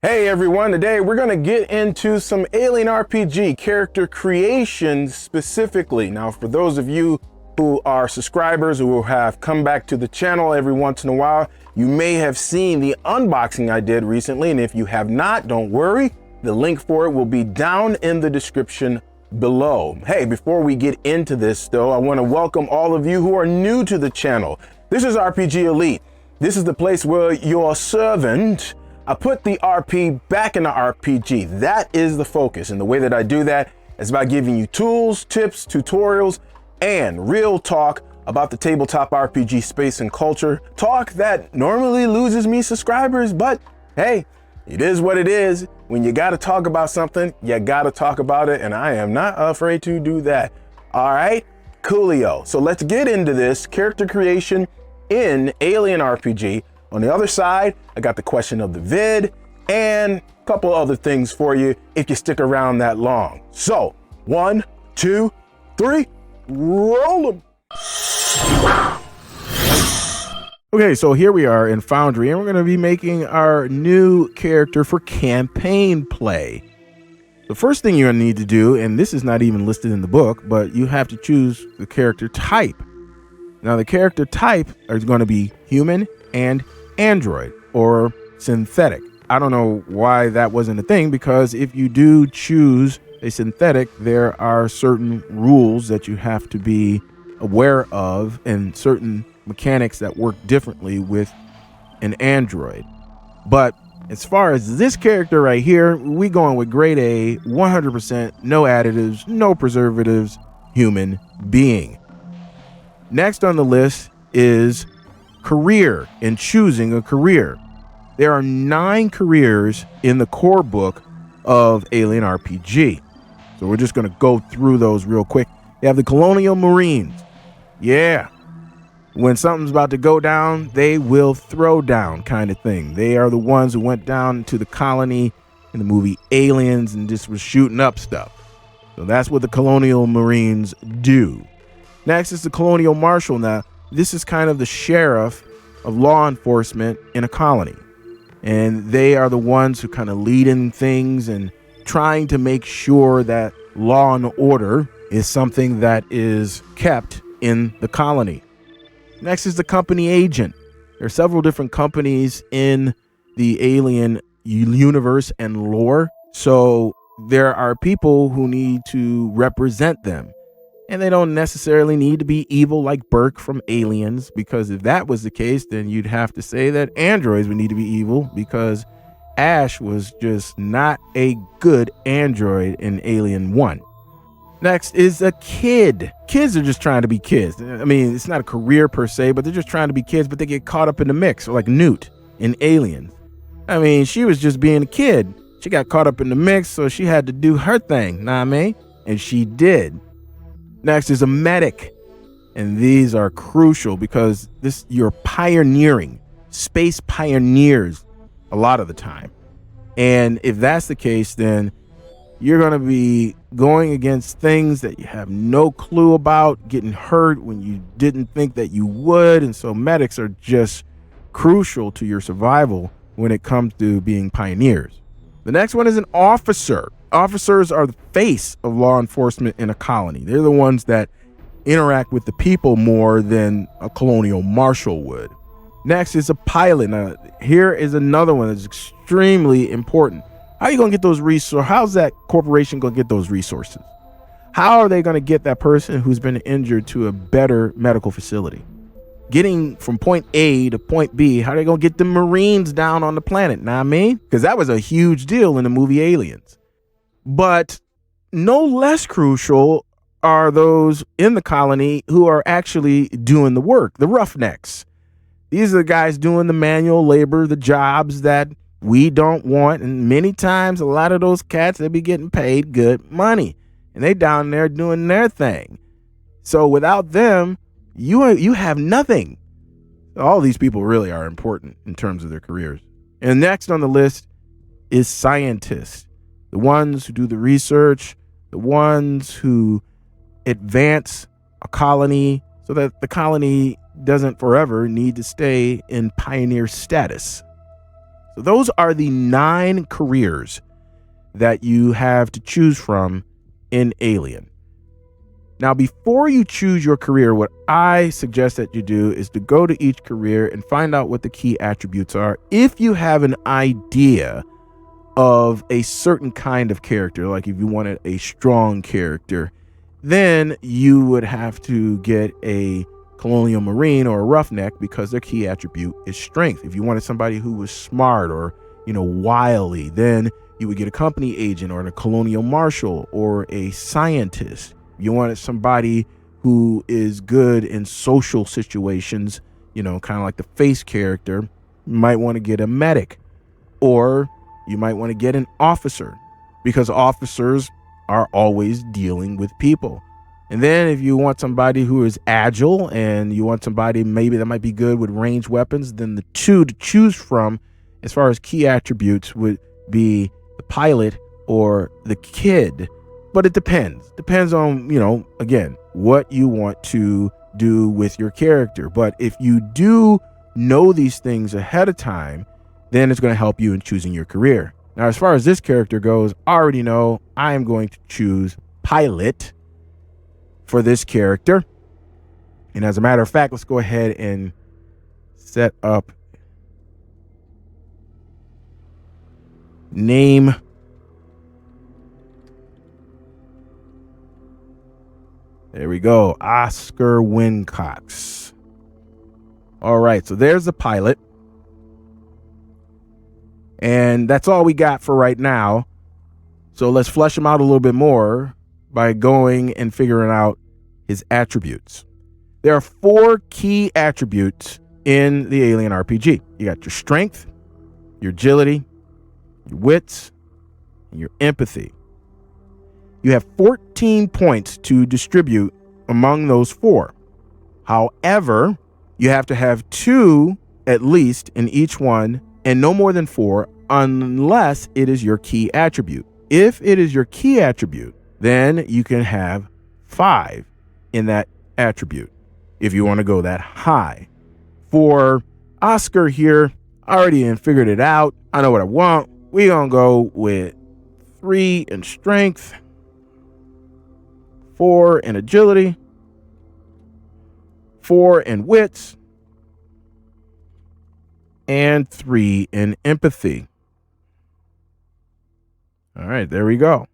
Hey everyone, today we're going to get into some Alien RPG character creation specifically. Now, for those of you who are subscribers who have come back to the channel every once in a while, you may have seen the unboxing I did recently, and if you have not, don't worry. The link for it will be down in the description below. Hey, before we get into this though, I want to welcome all of you who are new to the channel. This is RPG Elite. This is the place where your servant I put the RP back in the RPG. That is the focus. And the way that I do that is by giving you tools, tips, tutorials, and real talk about the tabletop RPG space and culture. Talk that normally loses me subscribers, but hey, it is what it is. When you got to talk about something, you got to talk about it. And I am not afraid to do that. All right, coolio. So let's get into this character creation in Alien RPG. On the other side, I got the question of the vid and a couple other things for you if you stick around that long. So 1, 2, 3, roll them. Okay, so here we are in Foundry, and we're going to be making our new character for campaign play. The first thing you're going to need to do, and this is not even listed in the book, but you have to choose the character type. Now, the character type is going to be human and android or synthetic. I don't know why that wasn't a thing, because if you do choose a synthetic, there are certain rules that you have to be aware of and certain mechanics that work differently with an android. But as far as this character right here, we going with grade A, 100%, no additives, no preservatives, human being. Next on the list is career and choosing a career. There are 9 careers in the core book of Alien RPG. So we're just going to go through those real quick. You have the Colonial Marines. Yeah. When something's about to go down, they will throw down kind of thing. They are the ones who went down to the colony in the movie Aliens and just was shooting up stuff. So that's what the Colonial Marines do. Next is the Colonial Marshal. Now, this is kind of the sheriff of law enforcement in a colony. And they are the ones who kind of lead in things and trying to make sure that law and order is something that is kept in the colony. Next is the company agent. There are several different companies in the Alien universe and lore. So there are people who need to represent them. And they don't necessarily need to be evil like Burke from Aliens, because if that was the case, then you'd have to say that androids would need to be evil, because Ash was just not a good android in Alien 1. Next is a kid. Kids are just trying to be kids. I mean, it's not a career per se, but they're just trying to be kids, but they get caught up in the mix, like Newt in Aliens. I mean, she was just being a kid. She got caught up in the mix, so she had to do her thing, know what I mean? And she did. Next is a medic, and these are crucial because you're pioneering, space pioneers a lot of the time. And if that's the case, then you're going to be going against things that you have no clue about, getting hurt when you didn't think that you would. And so medics are just crucial to your survival when it comes to being pioneers. The next one is an officer. Officers are the face of law enforcement in a colony. They're the ones that interact with the people more than a colonial marshal would. Next is a pilot. Now, here is another one that's extremely important. How are you going to get those resources? How's that corporation going to get those resources? How are they going to get that person who's been injured to a better medical facility? Getting from point A to point B, how are they going to get the Marines down on the planet? Know what I mean? Because that was a huge deal in the movie Aliens. But no less crucial are those in the colony who are actually doing the work, the roughnecks. These are the guys doing the manual labor, the jobs that we don't want. And many times, a lot of those cats, they be getting paid good money. And they down there doing their thing. So without them, you have nothing. All these people really are important in terms of their careers. And next on the list is scientists. The ones who do the research, the ones who advance a colony so that the colony doesn't forever need to stay in pioneer status. So those are the 9 careers that you have to choose from in Alien. Now, before you choose your career, what I suggest that you do is to go to each career and find out what the key attributes are. If you have an idea of a certain kind of character, like if you wanted a strong character, then you would have to get a colonial marine or a roughneck because their key attribute is strength. If you wanted somebody who was smart or, wily, then you would get a company agent or a colonial marshal or a scientist. You wanted somebody who is good in social situations, kind of like the face character. You might want to get a medic, or you might want to get an officer, because officers are always dealing with people. And then if you want somebody who is agile and you want somebody maybe that might be good with ranged weapons, then the 2 to choose from as far as key attributes would be the pilot or the kid. But it depends on, again, what you want to do with your character. But if you do know these things ahead of time, then it's going to help you in choosing your career. Now, as far as this character goes, I already know I am going to choose pilot for this character. And as a matter of fact, let's go ahead and set up name. There we go. Oscar Wincox. All right. So there's the pilot. And that's all we got for right now. So let's flesh him out a little bit more by going and figuring out his attributes. There are 4 key attributes in the Alien RPG. You got your strength, your agility, your wits, and your empathy. You have 14 points to distribute among those 4. However, you have to have 2 at least in each one, and no more than 4 unless it is your key attribute. If it is your key attribute, then you can have 5 in that attribute if you want to go that high. For Oscar here, I already figured it out. I know what I want. We're going to go with 3 in strength, 4 in agility, 4 in wits, and 3 in empathy. All right, there we go.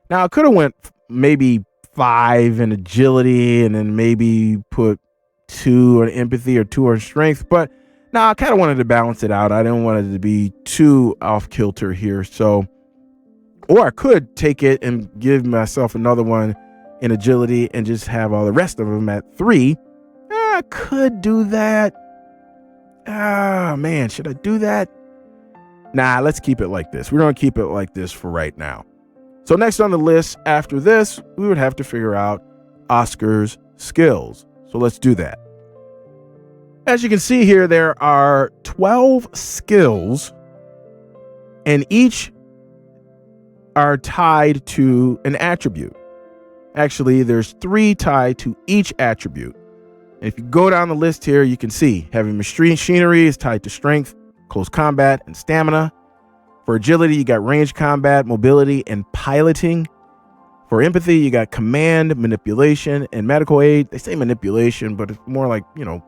Now, I could have went maybe 5 in agility and then maybe put 2 in empathy or 2 in strength, but no, I kind of wanted to balance it out. I didn't want it to be too off kilter here. So, or I could take it and give myself another one in agility and just have all the rest of them at 3. I could do that. Man, should I do that? Nah, let's keep it like this. We're going to keep it like this for right now. So next on the list after this, we would have to figure out Oscar's skills. So let's do that. As you can see here, there are 12 skills, and each are tied to an attribute. Actually, there's 3 tied to each attribute. And if you go down the list here, you can see heavy machinery is tied to strength, close combat, and stamina. For agility, you got range combat, mobility, and piloting. For empathy, you got command, manipulation, and medical aid. They say manipulation, but it's more like,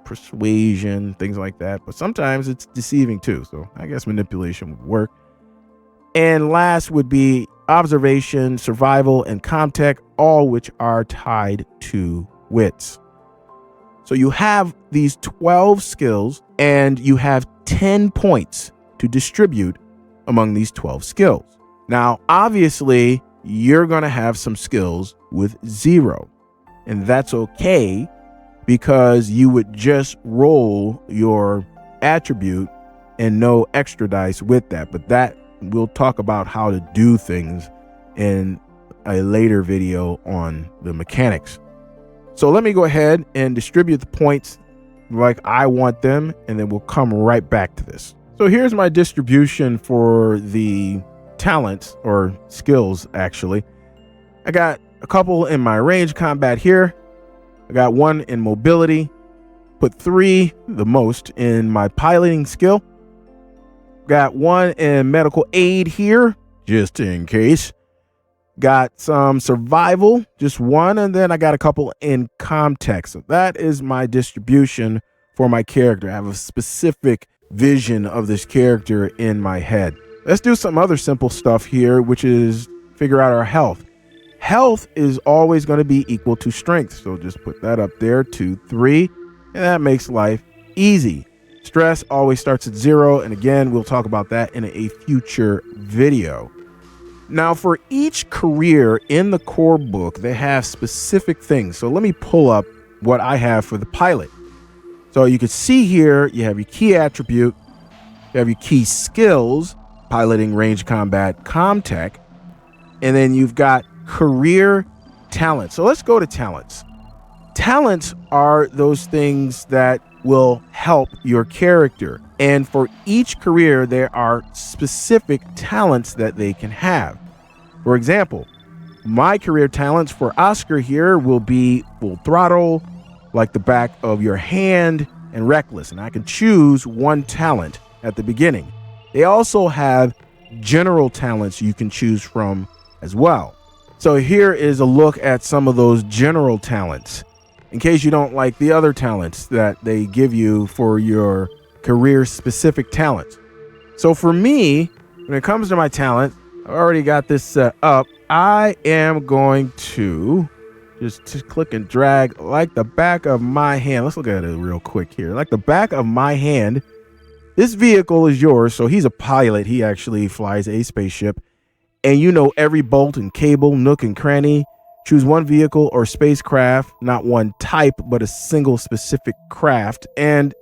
persuasion, things like that. But sometimes it's deceiving too. So I guess manipulation would work. And last would be observation, survival, and comtech, all which are tied to wits. So you have these 12 skills, and you have 10 points to distribute among these 12 skills. Now, obviously, you're going to have some skills with 0, and that's okay, because you would just roll your attribute and no extra dice with that. But that we'll talk about how to do things in a later video on the mechanics. So let me go ahead and distribute the points like I want them, and then we'll come right back to this. So here's my distribution for the talents or skills. Actually, I got a couple in my range combat here. I got 1 in mobility, put 3, the most, in my piloting skill, Got one in medical aid here, just in case. Got some survival, just one, and then I got a couple in context. So that is my distribution for my character. I have a specific vision of this character in my head. Let's do some other simple stuff here, which is figure out our health. Health is always going to be equal to strength. So just put that up there, 2, 3, and that makes life easy. Stress always starts at 0. And again, we'll talk about that in a future video. Now, for each career in the core book, they have specific things. So let me pull up what I have for the pilot. So you can see here, you have your key attribute, you have your key skills, piloting, range combat, comtech, and then you've got career talent. So let's go to talents. Talents are those things that will help your character. And for each career, there are specific talents that they can have. For example, my career talents for Oscar here will be full throttle, like the back of your hand, and reckless. And I can choose one talent at the beginning. They also have general talents you can choose from as well. So here is a look at some of those general talents, in case you don't like the other talents that they give you for your career specific talents. So for me, when it comes to my talent, I already got this set up. I am going to just click and drag like the back of my hand. Let's look at it real quick here. Like the back of my hand. This vehicle is yours. So he's a pilot. He actually flies a spaceship. And you know every bolt and cable, nook and cranny. Choose one vehicle or spacecraft, not one type, but a single specific craft. And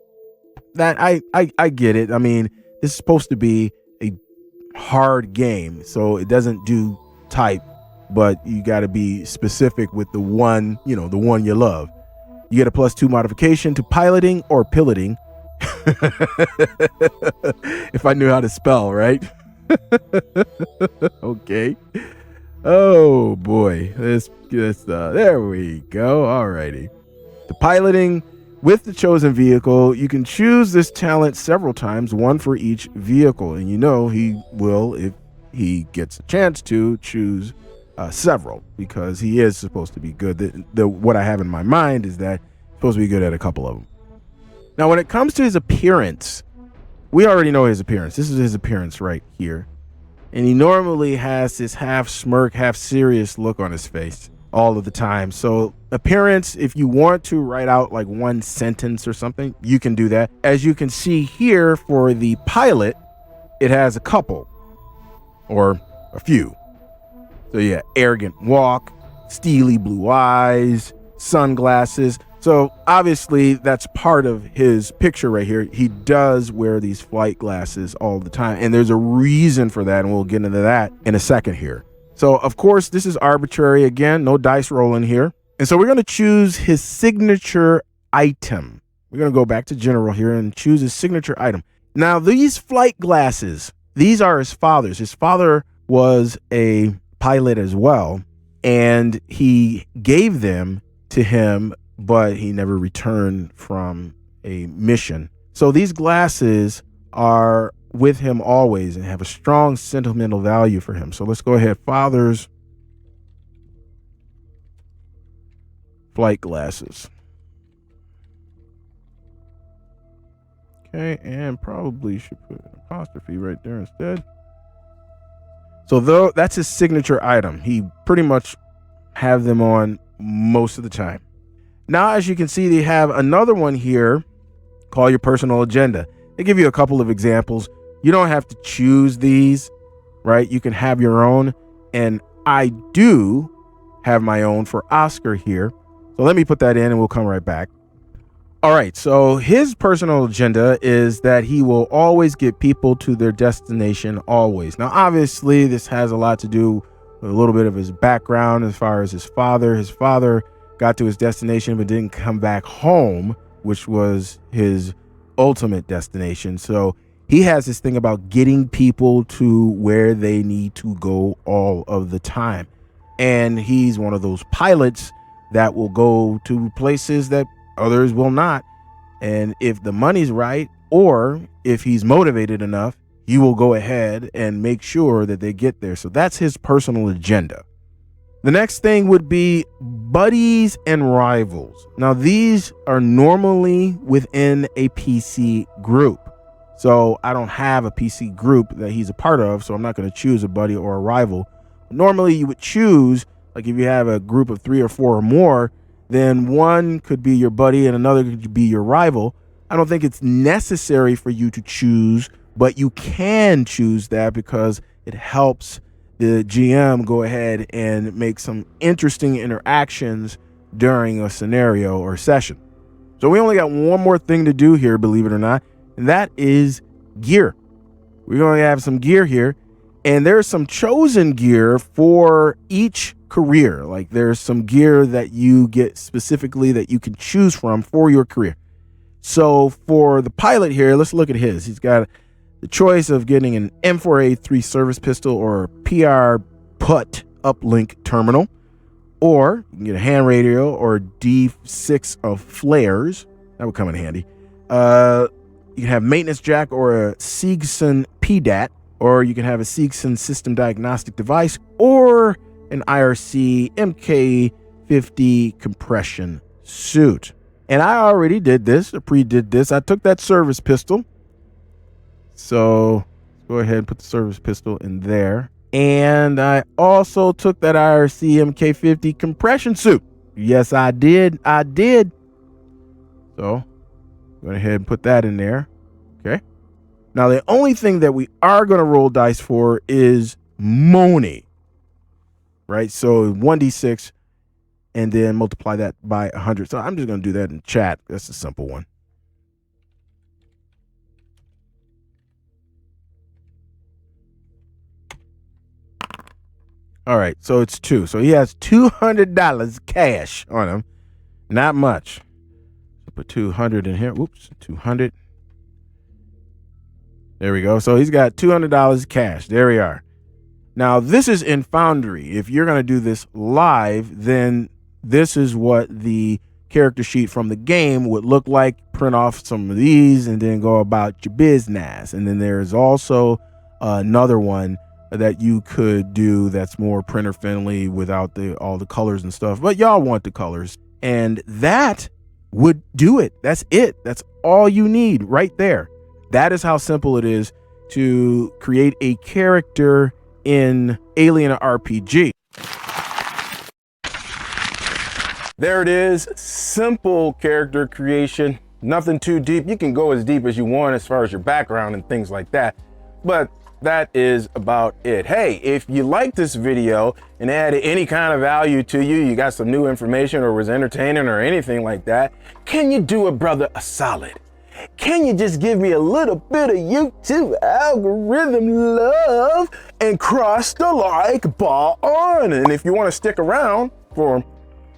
that I get it. I mean, this is supposed to be a hard game, so it doesn't do type, but you got to be specific with the one, the one you love. You get a +2 modification to piloting or piloting. If I knew how to spell, right? Okay. Oh boy, this there we go. Alrighty. The piloting with the chosen vehicle, you can choose this talent several times, one for each vehicle, and he will, if he gets a chance to, choose several, because he is supposed to be good. What I have in my mind is that he's supposed to be good at a couple of them. Now, when it comes to his appearance, we already know his appearance. This is his appearance right here. And he normally has this half smirk, half serious look on his face all of the time. So appearance, if you want to write out like one sentence or something, you can do that. As you can see here for the pilot, it has a couple or a few. So yeah, arrogant walk, steely blue eyes, sunglasses. So obviously that's part of his picture right here. He does wear these flight glasses all the time, and there's a reason for that, and we'll get into that in a second here. So of course, this is arbitrary again, no dice rolling here. And so we're going to choose his signature item. We're going to go back to general here and choose his signature item. Now, these flight glasses, these are his father's. His father was a pilot as well, and he gave them to him, but he never returned from a mission. So these glasses are with him always and have a strong sentimental value for him. So let's go ahead. Father's flight glasses. Okay, and probably should put an apostrophe right there instead. So though that's his signature item, he pretty much have them on most of the time. Now, as you can see, they have another one here called your personal agenda. They give you a couple of examples. You don't have to choose these, right? You can have your own. And I do have my own for Oscar here. So let me put that in and we'll come right back. All right. So his personal agenda is that he will always get people to their destination always. Now, obviously, this has a lot to do with a little bit of his background as far as his father. His father got to his destination but didn't come back home, which was his ultimate destination. So he has this thing about getting people to where they need to go all of the time. And he's one of those pilots that will go to places that others will not. And if the money's right, or if he's motivated enough, he will go ahead and make sure that they get there. So that's his personal agenda. The next thing would be buddies and rivals. Now, these are normally within a PC group. So I don't have a PC group that he's a part of, so I'm not going to choose a buddy or a rival. Normally, you would choose, like if you have a group of 3 or 4 or more, then one could be your buddy and another could be your rival. I don't think it's necessary for you to choose, but you can choose that because it helps the GM go ahead and make some interesting interactions during a scenario or session. So we only got one more thing to do here, believe it or not, and that is gear. We're going to have some gear here, and there's some chosen gear for each career. Like there's some gear that you get specifically that you can choose from for your career. So for the pilot here, let's look at his. He's got the choice of getting an M4A3 service pistol or a PR PUT uplink terminal, or you can get a hand radio or a D6 of flares. That would come in handy. You can have maintenance jack or a Seegson PDAT, or you can have a Seegson system diagnostic device or an IRC MK50 compression suit. And I already did this, pre-did this. I took that service pistol. So let's go ahead and put the service pistol in there. And I also took that IRC MK50 compression suit. Yes, I did. So go ahead and put that in there. Okay. Now, the only thing that we are going to roll dice for is Moni. Right? So 1d6 and then multiply that by 100. So I'm just going to do that in chat. That's a simple one. All right, so it's 2. So he has $200 cash on him. Not much. So put 200 in here. Whoops, 200. There we go. So he's got $200 cash. There we are. Now, this is in Foundry. If you're going to do this live, then this is what the character sheet from the game would look like. Print off some of these and then go about your business. And then there's also another one that you could do that's more printer friendly without all the colors and stuff, but y'all want the colors, and that would do it. That's it. That's all you need right there. That is how simple it is to create a character in Alien RPG. There it is. Simple character creation. Nothing too deep. You can go as deep as you want as far as your background and things like that, but that is about it. Hey, if you like this video and added any kind of value to you, you got some new information or was entertaining or anything like that, can you do a brother a solid? Can you just give me a little bit of YouTube algorithm love and cross the like button? And if you want to stick around for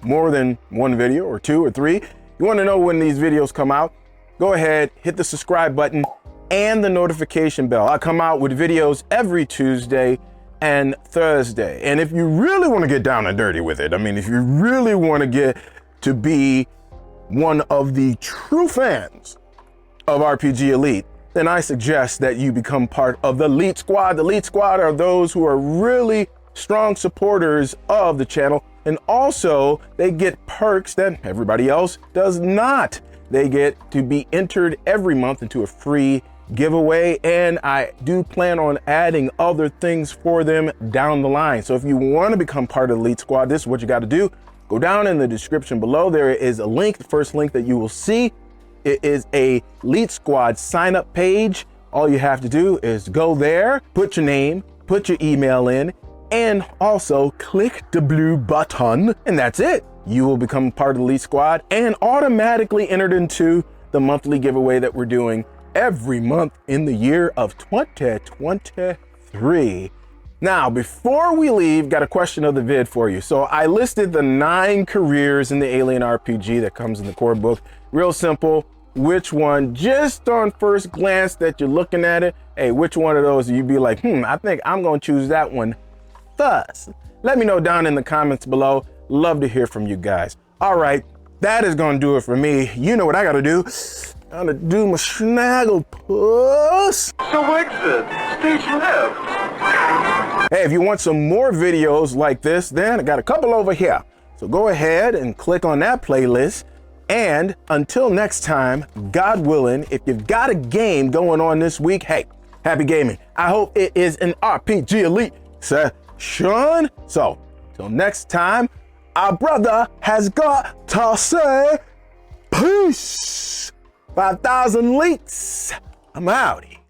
more than one video or 2 or 3, you want to know when these videos come out, go ahead, hit the subscribe button and the notification bell. I come out with videos every Tuesday and Thursday. And if you really want to get down and dirty with it, I mean, if you really want to get to be one of the true fans of RPG Elite, then I suggest that you become part of the LEET Squad. The LEET Squad are those who are really strong supporters of the channel. And also they get perks that everybody else does not. They get to be entered every month into a free giveaway, and I do plan on adding other things for them down the line. So if you want to become part of the LEET Squad, this is what you got to do. Go down in the description below. There is a link, the first link that you will see. It is a LEET Squad sign up page. All you have to do is go there, put your name, put your email in, and also click the blue button, and that's it. You will become part of the LEET Squad and automatically entered into the monthly giveaway that we're doing every month in the year of 2023. Now, before we leave, got a question of the vid for you. So I listed the 9 careers in the Alien RPG that comes in the core book. Real simple. Which one, just on first glance that you're looking at it, hey, which one of those you'd be like, I think I'm gonna choose that one first? Let me know down in the comments below. Love to hear from you guys. All right, that is gonna do it for me. You know what I gotta do. Gotta do my snaggle puss. So exit, stage left. Hey, if you want some more videos like this, then I got a couple over here. So go ahead and click on that playlist. And until next time, God willing, if you've got a game going on this week, hey, happy gaming. I hope it is an RPG Elite session. So till next time, our brother has got to say peace. 5,000 leets. I'm outie.